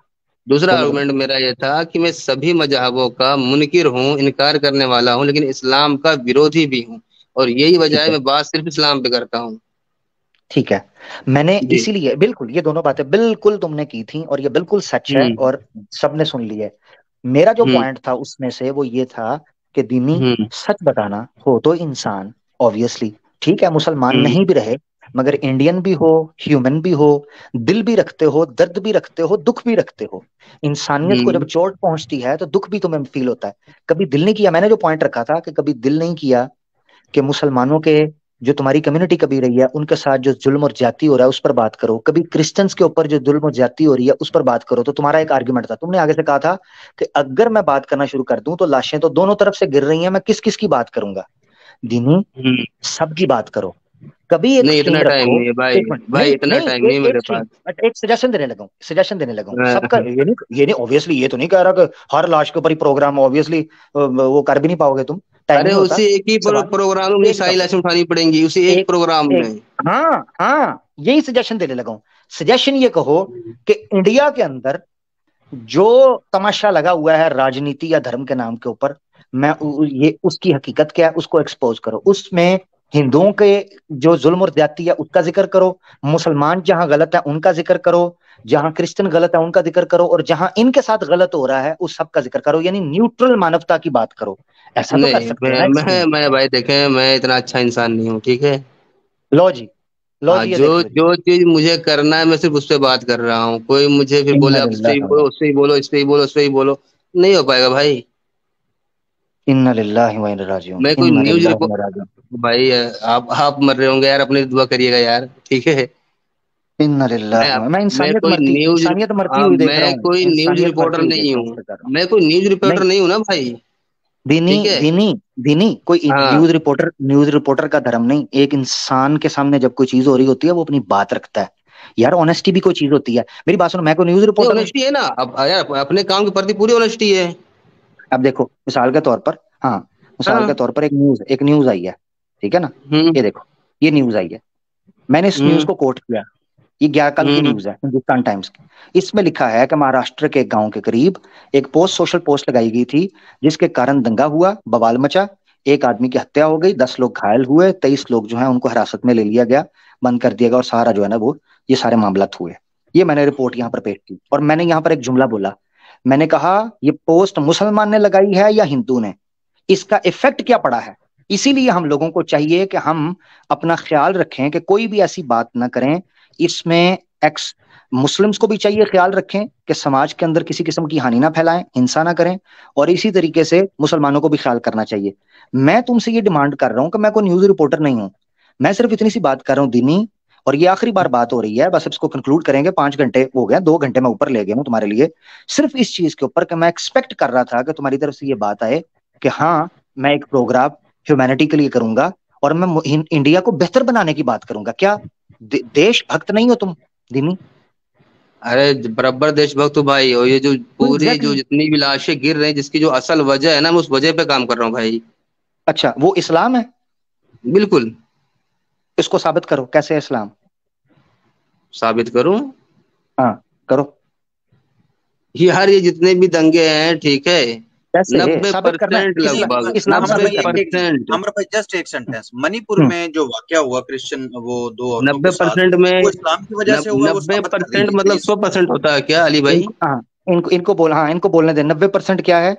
दूसरा बोलो बोलो। आर्गुमेंट मेरा ये था कि मैं सभी मजहबों का मुनकिर हूँ, इनकार करने वाला हूँ, लेकिन इस्लाम का विरोधी भी हूँ, और यही वजह ठीक है है, मैं बात सिर्फ इस्लाम पे करता हूँ। ठीक है, मैंने जी। इसीलिए बिल्कुल ये दोनों बातें बिल्कुल तुमने की थी और ये बिल्कुल सच है हम्म। और सबने सुन ली है। मेरा जो हम्म। पॉइंट था उसमें से वो ये था कि दीनी, हम्म। सच बताना हो तो इंसान, ऑब्वियसली, ठीक है मुसलमान हम्म। नहीं भी रहे, मगर इंडियन भी हो, ह्यूमन भी हो, दिल भी रखते हो, दर्द भी रखते हो, दुख भी रखते हो। इंसानियत को जब हम्म। चोट पहुंचती है तो दुख भी तुम्हें फील होता है। कभी दिल नहीं किया, मैंने जो पॉइंट रखा था कि कभी दिल नहीं किया कि मुसलमानों के, जो तुम्हारी कम्युनिटी कभी रही है उनके साथ जो जुल्म और ज्यादती हो रहा है उस पर बात करो, कभी क्रिश्चियंस के ऊपर जो जुल्म और ज्यादती हो रही है उस पर बात करो। तो तुम्हारा एक आर्ग्यूमेंट था, तुमने आगे से कहा था कि अगर मैं बात करना शुरू कर दूं तो लाशें तो दोनों तरफ से गिर रही हैं, मैं किस किस की बात करूंगा। दीनी, हम्म। सबकी बात करो, कभी एक नहीं स्ट्रीम इतना टाइम रखो। नहीं है भाई, एक मिनट, भाई नहीं इतना नहीं, टाइम नहीं है एक मेरे स्ट्रीम, पास। बट एक सजेशन देने लगा हूं, सजेशन देने लगा हूं सबका, हाँ, ये नहीं, ये तो नहीं कह रहा कि हर लाश के ऊपर ही प्रोग्राम, ऑब्वियसली वो कर भी नहीं पाओगे तुम, टाइम अरे नहीं होता। उसी एक ही सवाल, प्रोग्राम में मुझे एक सारी दफा, लाशें उठानी पड़ेंगी, उसी एक एक प्रोग्राम एक, में। हाँ हाँ, यही सजेशन देने लगा हूं। सजेशन ये कहो कि इंडिया के अंदर जो तमाशा लगा हुआ है राजनीति या धर्म के नाम के ऊपर, मैं ये उसकी हकीकत क्या है उसको एक्सपोज करो। उसमें हिंदुओं के जो जुल्म और ज्यादती है उसका जिक्र करो, मुसलमान जहां गलत है उनका जिक्र करो, जहां क्रिश्चियन गलत है उनका जिक्र करो, और जहां इनके साथ गलत हो रहा है उस सब का जिक्र करो, यानी न्यूट्रल मानवता की बात करो। ऐसा तो कर नहीं, सकते हो ना एक स्ट्रीम। मैं भाई देखे, मैं इतना अच्छा इंसान नहीं हूँ, ठीक है। लो जी, लो हाँ, जी, ये जो देख लो जी। जो चीज मुझे करना है मैं सिर्फ उस पे बात कर रहा हूँ। कोई मुझे फिर बोले इन्ना आप इस पे ही लिल्लाहि व बोलो, उस पे ही बोलो, इस पे ही बोलो, उस पे ही बोलो, नहीं हो पाएगा भाई। इन्ना लिल्लाहि व इन्ना राजिऊन, मैं कोई इन्ना न्यूज लिल्लाहि व रिपोर्ट, इन्ना राजिऊन, भाई आप मर रहे होंगे यार, अपनी दुआ करिएगा यार, ठीक है। इन्ना मैं लिल्लाहि मैं मैं इंसानियत कोई मरती, न्यूज इंसानियत मरती हुई देख रहा मैं हूँ, कोई न्यूज इंसानियत रिपोर्टर मरती हुई देख नहीं रहा हूँ, हूँ। इसलिए कर रहा हूँ। मैं कोई न्यूज नहीं, रिपोर्टर नहीं हूँ ना भाई। दीनी, ठीक है। दीनी, दीनी कोई हाँ, न्यूज रिपोर्टर का धर्म नहीं। एक इंसान के सामने जब कोई चीज हो रही होती है वो अपनी बात रखता है। यार ऑनेस्टी भी कोई चीज होती है। मेरी बात सुनो, मैं कोई न्यूज नहीं रिपोर्टर नहीं। ऑनेस्टी है ना, अब यार अपने काम के प्रति पूरी ऑनेस्टी है। अब देखो मिसाल के तौर पर, हाँ, मिसाल के हाँ। तौर पर एक न्यूज आई है, ठीक है ना। हम्म। ये देखो, ये न्यूज आई है, मैंने इस न्यूज हम्म। को कोट किया। ये क्या कल की हम्म। न्यूज है, हिंदुस्तान टाइम्स की। इसमें लिखा है कि महाराष्ट्र के एक गांव के करीब एक सोशल पोस्ट लगाई गई थी, जिसके कारण दंगा हुआ, बवाल मचा, एक आदमी की हत्या हो गई, 10 लोग घायल हुए, 23 लोग जो है उनको हिरासत में ले लिया गया, बंद कर दिया गया, और सारा जो है ना वो ये सारे मामला हुए। ये मैंने रिपोर्ट यहाँ पर पेश की, और मैंने यहाँ पर एक जुमला बोला। मैंने कहा ये पोस्ट मुसलमान ने लगाई है या हिंदू ने, इसका इफेक्ट क्या पड़ा है। इसीलिए हम लोगों को चाहिए कि हम अपना ख्याल रखें कि कोई भी ऐसी बात ना करें। इसमें एक्स मुस्लिम्स को भी चाहिए ख्याल रखें कि समाज के अंदर किसी किस्म की हानि ना फैलाएं, हिंसा ना करें, और इसी तरीके से मुसलमानों को भी ख्याल करना चाहिए। मैं तुमसे ये डिमांड कर रहा हूं कि मैं कोई न्यूज रिपोर्टर नहीं हूं। मैं सिर्फ इतनी सी बात कर रहा हूं दीनी, और ये आखिरी बार बात हो रही है, बस इसको कंक्लूड करेंगे। 5 घंटे हो गए, 2 घंटे मैं ऊपर ले गया हूं तुम्हारे लिए, सिर्फ इस चीज के ऊपर कि मैं एक्सपेक्ट कर रहा था कि तुम्हारी तरफ से ये बात आए कि हाँ, मैं एक प्रोग्राम ह्यूमैनिटी के लिए करूंगा, और मैं इंडिया को बेहतर बनाने की बात करूंगा। क्या देशभक्त नहीं हो तुम दीनी? अरे बराबर देशभक्त हूँ भाई, और ये जो तो पूरी जो एग्जैक्टली, जितनी भी लाशें गिर रही हैं, जिसकी जो असल वजह है ना, मैं उस वजह पे काम कर रहा हूँ भाई। अच्छा वो इस्लाम है? बिल्कुल। इसको साबित करो, कैसे है इस्लाम? साबित करूं? हाँ, करो। यार ये जितने भी दंगे हैं, ठीक है, कैसे है नब्बे साबित करना है? परसेंट लगभग इस्लाम अमर साबित भाई, करना एक है। 90%। अमर भाई जस्ट एक सेंटेंस। मणिपुर हम्म। में जो वाकया हुआ क्रिश्चियन वो दो औरतों के नब्बे साथ, परसेंट में वो इस्लाम की वजह से हुआ, वो नब्बे साबित कर परसेंट दीजिए मतलब प्लीज। 100% होता है क्या अली भाई? इनको, हाँ, इनको बोल, हाँ, इनको बोलने दे। 90% क्या है?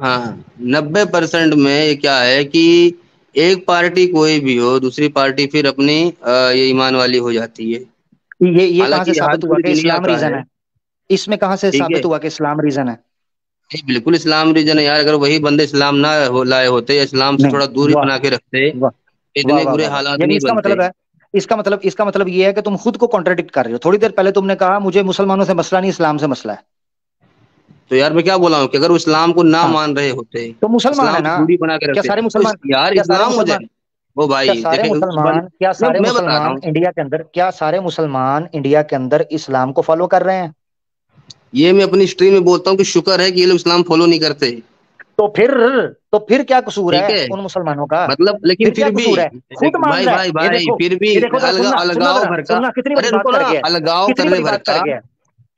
हाँ, 90% में ये क्या है कि एक पार्टी कोई भी हो, दूसरी पार्टी फिर अपनी ये ईमान वाली हो जाती है। ये कहाँ हालांकि से ये हाल साबित हुआ पूरी कि दुनिया इस्लाम का रीजन है। है? इसमें कहाँ से ठीक है, साबित हुआ कि इस्लाम रीजन है? ये बिल्कुल इस्लाम रीजन है यार। अगर वही बंदे इस्लाम ना लाए होते या इस्लाम से नहीं, थोड़ा दूरी वाह, बना के रखते, वाह, वाह, इतने वाह, बुरे वाह, वाह, हालात यानी नहीं इसका बनते। मतलब है, इसका मतलब ये है कि तुम खुद को कॉन्ट्रडिक्ट कर रहे हो। थोड़ी देर पहले तुमने कहा मुझे मुसलमानों से मसला नहीं, इस्लाम से मसला है। तो यार मैं क्या बोला हूँ कि अगर वो इस्लाम को ना हाँ, मान रहे होते, तो मुसलमान है इस्लाम से ना? दूरी बना के क्या रखते, सारे तो मुसलमान यार क्या सारे इस्लाम हो मुसलमान जाए। वो क्या भाई सारे देखे उस बन मुसलमान क्या सारे मैं बता रहा मुसलमान हूँ, इंडिया के अंदर क्या सारे मुसलमान इंडिया के अंदर इस्लाम को फॉलो कर रहे हैं? ये मैं अपनी स्ट्रीम में बोलता हूँ कि शुक्र है कि ये लोग इस्लाम फॉलो नहीं करते। तो फिर तो फिर क्या कसूर ठीक है है, उन मुसलमानों का? मतलब लेकिन फिर क्या फिर भी कसूर है? खुद मान भाई रहा है। भाई ये भाई देखो, फिर भी ये देखो जरा, सुनना सुनना अलगाव जरा, भड़का। सुनना कितनी बड़ी अरे बात रुको कर ना, गया है। अलगाव कितनी करने बड़ी बात कर भड़का। गया है।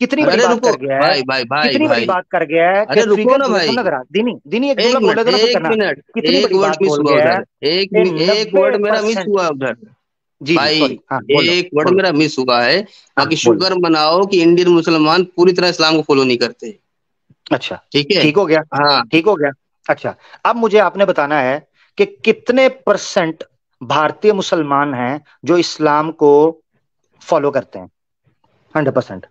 कितनी बड़ी अरे बात रुको कर गया है। भाई भाई भाई कितनी बड़ी भाई, बात कर गया है कि अरे रुको फिगर ना भाई, सुनना जरा, दीनी दीनी एक जुमला एक बोले मिनट, तो ना, फिर एक करना। मिनट, कितनी एक बड़ी वर्ड बात मिस बोल हुआ गया है उधर, कि एक नब्बे वर्ड मेरा मिस परसेंट हुआ उधर। जी जी, भाई सॉरी, हाँ बोलो, एक वर्ड बोलो। मेरा मिस हुआ है। हाँ बाकी बोलो। शुक्र मनाओ कि इंडियन मुसलमान पूरी तरह इस्लाम को फॉलो नहीं करते। अच्छा, ठीक है। ठीक हो गया, हाँ, ठीक हो गया। अच्छा, अब मुझे आपने बताना है कि कितने परसेंट भारतीय मुसलमान हैं जो इस्लाम को फॉलो करते हैं? 100%?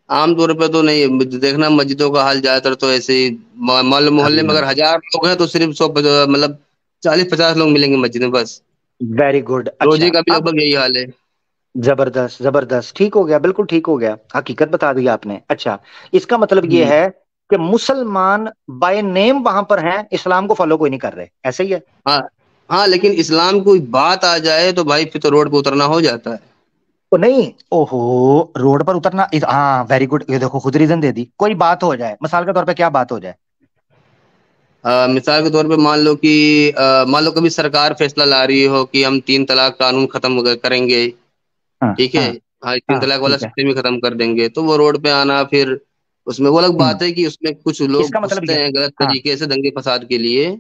आमतौर पे तो नहीं देखना, मस्जिदों का हाल ज्यादातर तो ऐसे ही मोहल्ले में अगर 1,000 लोग हैं तो सिर्फ 100 मतलब 40-50 लोग मिलेंगे मस्जिद में बस। Very good. रोजे अच्छा, का भी अब लगभग यही हाल है। जबरदस्त, जबरदस्त, ठीक हो गया, बिल्कुल ठीक हो गया, हकीकत बता दी आपने। अच्छा, इसका मतलब ये हम्म। है कि मुसलमान बाय नेम वहां पर हैं, इस्लाम को फॉलो कोई नहीं कर रहे, ऐसे ही है? हाँ, हाँ, लेकिन इस्लाम की कोई बात आ जाए तो भाई फिर तो रोड पे उतरना हो जाता है। तो नहीं, ओहो, रोड पर उतरना हाँ, वेरी गुड, ये देखो खुद रीजन दे दी। कोई बात हो जाए, मिसाल के तौर पे क्या बात हो जाए? मिसाल के तौर पे मान लो कभी सरकार फैसला ला रही हो कि हम 3 तलाक कानून खत्म करेंगे। हाँ, ठीक है। हाँ, हाँ, 3 तलाक वाला ठीक है। सिस्टम ही खत्म कर देंगे, तो वो रोड पे आना फिर उसमें वो अलग हम्म, बात है कि उसमें कुछ लोग इसका मतलब घुसते ये, हैं गलत हाँ, तरीके से दंगे फसाद के लिए। ठीक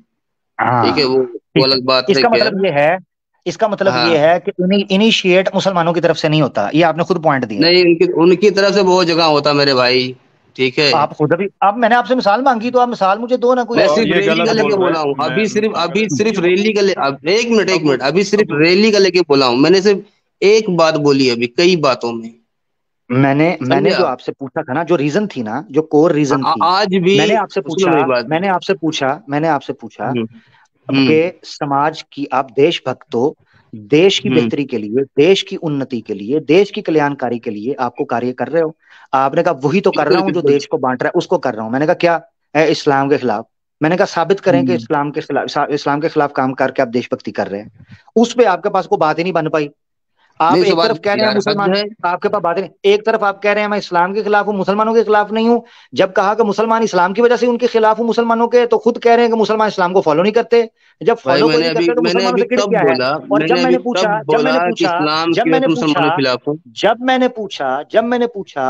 है, हाँ, वो ठीक है, अलग बात है, इसका खैर। मतलब ये है इसका मतलब ये हाँ है कि इनिशिएट मुसलमानों की तरफ से नहीं होता, ये आपने खुद पॉइंट दिया। नहीं, उनकी उनकी तरफ से बहुत जगह होता मेरे भाई, ठीक है। आप खुद अभी, अब मैंने आपसे मिसाल मांगी तो आप मिसाल मुझे दो ना, कोई मैं तो ऐसी सिर्फ ये रैली गलत का लेके बोल रहे बोला हैं। हूँ, मैं अभी नहीं सिर्फ अब रैली का एक मिनट एक अब मिनट, अभी सिर्फ अब रैली का लेके बोला हूँ, मैंने सिर्फ एक बात बोली अभी कई बातों में, मैंने मैंने समझे जो आप। आपसे पूछा था ना, जो रीजन थी ना, जो कोर रीजन थी, आज भी सुनो मेरी बात। मैंने आपसे पूछा हम्म कि हम्म समाज की, आप देशभक्त हो, देश की हम्म बेहतरी के लिए, देश की उन्नति के लिए, देश की कल्याणकारी के लिए आपको कार्य कर रहे हो। आपने कहा वही तो कर रहा बिल्कुल हूं जो बिल्कुल। देश को बांट रहा है उसको कर रहा हूं। मैंने कहा क्या है? इस्लाम के खिलाफ। मैंने कहा साबित करें कि हम्म, इस्लाम के खिलाफ काम करके आप देशभक्ति कर रहे हैं। उस पे आपके पास कोई बात ही नहीं बन पाई। आप नहीं एक सवाल तरफ कह रहे हैं यार हद मुसलमान, है। आपके पास बात नहीं, एक तरफ आप कह रहे हैं मैं इस्लाम के खिलाफ हूं, मुसलमानों के खिलाफ नहीं हूं। जब कहा कि मुसलमान इस्लाम की वजह से उनके खिलाफ हूं मुसलमानों के, तो खुद कह रहे हैं कि मुसलमान इस्लाम को फॉलो नहीं करते। जब भाई फॉलो कोई नहीं करते तो मुसलमानों से किड़ क्या है? और कब बोला कि इस्लाम की वजह से मुसलमानों के खिलाफ हूँ। जब मैंने पूछा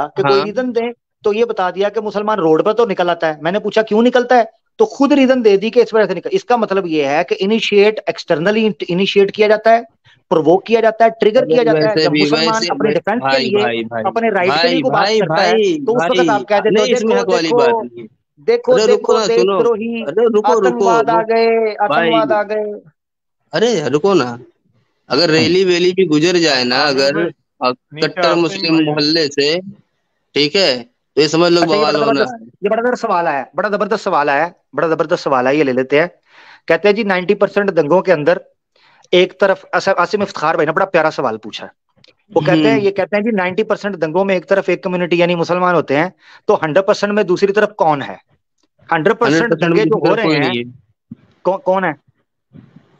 कि कोई हाँ रीजन दे, तो ये बता दिया कि मुसलमान रोड पर तो निकल आता है। मैंने पूछा क्यों निकलता है, तो खुद रीजन दे दी कि इस वजह से निकल। इसका मतलब ये है कि इनिशिएट एक्सटर्नली इनिशिएट किया जाता है, प्रोवोक किया जाता है, ट्रिगर अरे किया जाता है। वैसे जब भी मुसलमान अपने डिफेंस के भाई लिए, भाई भाई अपने राइट के लिए भाई को बात भाई करता है, भाई तो उस वक्त भाई आप कह देते हो नहीं, इसमें देखो हक वाली देखो बात नहीं है। देखो अरे रुको देखो ना, सुनो। देशद्रोही, अरे रुको रुको आतंकवाद आ गए, भाई, आतंकवाद आ गए। अरे रुको ना। अगर रैली वेली भी गुजर जाए ना, आमिर अगर भाई नीचे कट्टर आते नहीं मुस्लिम भाई। मोहल्ले से, ठीक है, तो ये समझ लो अच्छा बवाल होना है। ये बड़ा जबरदस्त सवाल आया, बड़ा जबरदस्त सवाल आया, बड़ा जबरदस्त सवाल है, ये ले लेते हैं। कहते हैं जी 90% दंगों के अंदर एक तरफ, आसिम इफ्तिखार भाई ने बड़ा प्यारा सवाल पूछा है। वो कहते हैं, हम्म ये कहते हैं जी 90% दंगों में एक तरफ एक कम्युनिटी यानी मुसलमान होते हैं, तो 100% में दूसरी तरफ कौन है? 100% 100% में दंगे जो दूसरी हो तरफ रहे कोई हैं, नहीं है। कौन है?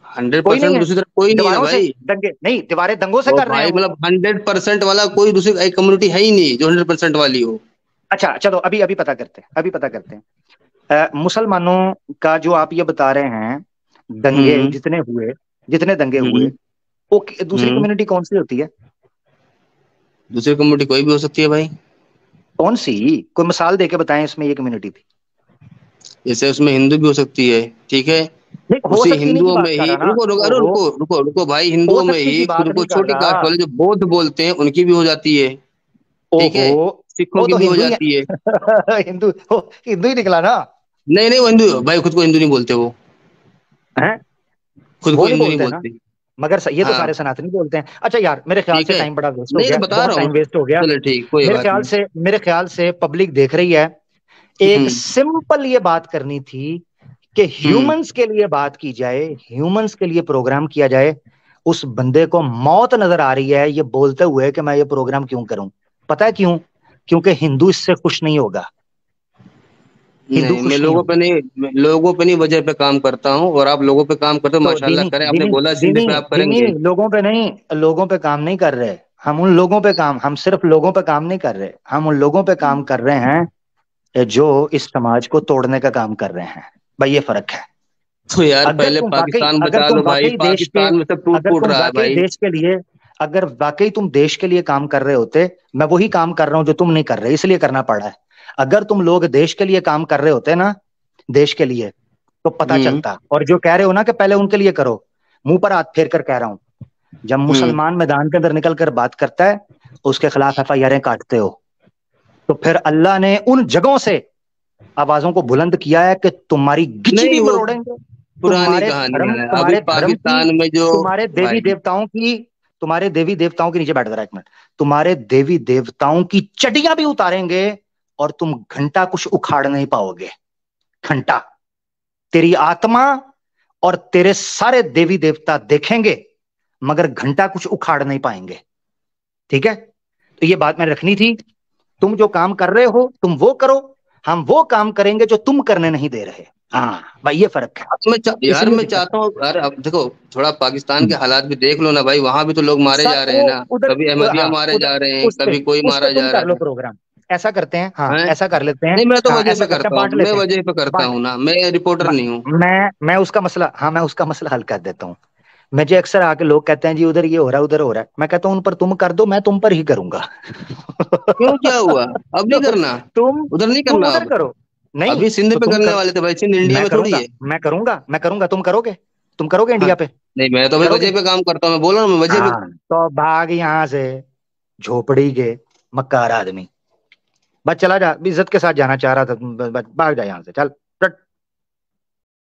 कोई 100% नहीं में है। दूसरी तरफ कोई नहीं है ना दीवारों से भाई। दंगे नहीं, दीवारें दंगों से वो कर रहे हैं भाई वो। मतलब 100% वाला कोई दूसरी एक कम्युनिटी है ही नहीं जो 100% वाली हो। अच्छा चलो अभी अभी पता करते हैं, अभी पता करते हैं। मुसलमानों का जो आप ये बता रहे हैं, दंगे हम्म जितने दंगे हुए, हम्म वो दूसरी हम्म कम्युनिटी कौन सी होती है? दूसरी कम्युनिटी कोई भी हो सकती है भाई। कौन सी? कोई मिसाल देके बताएं इसमें ये कम्युनिटी थी। जैसे उसमें हिंदू भी हो सकती है, ठीक है। नहीं, हो उसी सकती नहीं की हिंदुओं में बात कर ही रहा ना। रुको रुको, अरे ओहो, रुको भाई, हो हिंदुओं में सकती की ही बात खुद को नहीं कर छोटी कास्ट रहा। वाले जो बौद्ध बोलते हैं उनकी भी हो जाती है, ठीक ओहो, है। सिखों वो की तो भी हो हिंदू ही है। जाती है। हिंदू ही निकला ना। नहीं नहीं, वो हिंदू भाई, खुद को हिंदू नहीं बोलते वो, हैं? खुद को वो नहीं हिंदू नहीं बोलते ना, बोलते। मगर ये तो हाँ सारे सनातनी बोलते हैं। अच्छा यार, मेरे ख्याल ठीक से है, टाइम बड़ा वेस्ट हो नहीं तो गया, बता बहुत रहा टाइम हूँ। वेस्ट हो गया। चलो ठीक, कोई बात नहीं। मेरे ख्याल से पब्लिक देख रही है। एक हम्म सिंपल ये बात करनी थी कि हम्म ह्यूमंस के लिए बात की जाए, ह्यूमंस के लिए प्रोग्राम किया जाए। उस बंदे को मौत नजर आ रही है ये बोलते हुए कि मैं ये प्रोग्राम क्यों करूं। पता है क्यों? क्योंकि हिंदू इससे खुश नहीं होगा, हिंदू नहीं, मैं खुश नहीं लोगों पे होगा। नहीं, मैं लोगों पे नहीं वजह पे काम करता हूँ, और आप लोगों पे काम करते हो, तो माशाल्लाह दीनी करें। आपने दीनी बोला सिंधे दीनी पे आप दीनी करेंगे। लोगों पे नहीं, लोगों पे काम नहीं कर रहे। हम उन लोगों पे काम, हम सिर्फ लोगों पे काम नहीं कर रहे, हम उन लोगों पे काम कर रहे हैं जो इस समाज को तोड़ने का काम कर रहे हैं। भाई ये फर्क है। तो यार पहले पाकिस्तान अगर बचा तुम लो भाई, वाकई देश के, पाकिस्तान में सब टूट अगर फूट तुम रहा है वाकई भाई। देश के लिए, अगर वाकई तुम देश के लिए काम कर रहे होते, मैं वही काम कर रहा हूं जो तुम नहीं कर रहे, इसलिए करना पड़ा है। अगर तुम लोग देश के लिए काम कर रहे होते ना, देश के लिए, तो पता हम्म चलता। और जो कह रहे हो ना कि पहले उनके लिए करो, मुंह पर हाथ फेर कर कह रहा हूं, जब हम्म मुसलमान मैदान के अंदर निकल कर बात करता है, उसके खिलाफ एफआईआर काटते हो। तो फिर अल्लाह ने उन जगहों से आवाजों को बुलंद किया है कि तुम्हारी गिची भी नहीं वो मरोड़ेंगे। पुरानी कहानी है। अभी तुम्हारे धर्म की, पाकिस्तान में जो तुम्हारे देवी भाई, देवताओं की, तुम्हारे देवी देवताओं के नीचे बैठ जरा एक मिनट, तुम्हारे देवी देवताओं की चटियां भी उतारेंगे, और तुम घंटा कुछ उखाड़ नहीं पाओगे। घंटा, तेरी आत्मा और तेरे सारे देवी देवता देखेंगे, मगर घंटा कुछ उखाड़ नहीं पाएंगे। ठीक है? तो ये बात मैंने रखनी थी। तुम जो काम कर रहे हो तुम वो करो, हम वो काम करेंगे जो तुम करने नहीं दे रहे। हाँ भाई ये फर्क है, यार इसलिए मैं दिक्कत चाहता हूँ यार, अब देखो थोड़ा पाकिस्तान के है। हालात भी देख लो ना भाई, वहां भी तो लोग मारे सर जा रहे वो हैं ना। उधर, कभी अहमदिया हाँ मारे उधर, जा रहे हैं, कभी कोई उस पे मारा तुम जा कर रहा लो है। प्रोग्राम। ऐसा करते हैं, हाँ हैं? ऐसा कर लेते हैं। नहीं मैं तो हाँ वजह ऐसा पे करते हैं, करता हूँ, बांट मैं लेते हैं, वजह पे करता बांट। हूँ ना, मैं रिपोर्टर नहीं हूँ। मैं उसका मसला, हाँ मैं उसका मसला हल कर देता हूँ। मुझे अक्सर आके लोग कहते हैं जी उधर ये हो रहा है, उधर हो रहा है। मैं कहता हूँ उन पर तुम कर दो, मैं तुम पर ही करूंगा। क्यों, क्या हुआ? अब नहीं करना? तुम उधर नहीं तुम करना उधर अब? करो। नहीं अभी सिंध तो पे तुम करने करो, वाले थे भाई, सिंध इंडिया मैं में थोड़ी करूंगा, है। मैं करूंगा, तुम करोगे? तुम करोगे इंडिया पे? नहीं, मैं तो भाई करोगे? वजह पे काम करता हूँ, मैं बोल रहा हूँ, मैं वजह पे। हाँ, तो भाग यहाँ से, झोपड़ी के मक्कार आदमी। बस चला जा, इज्जत के साथ जाना चाह रहा था, भाग जा यहाँ से, चल।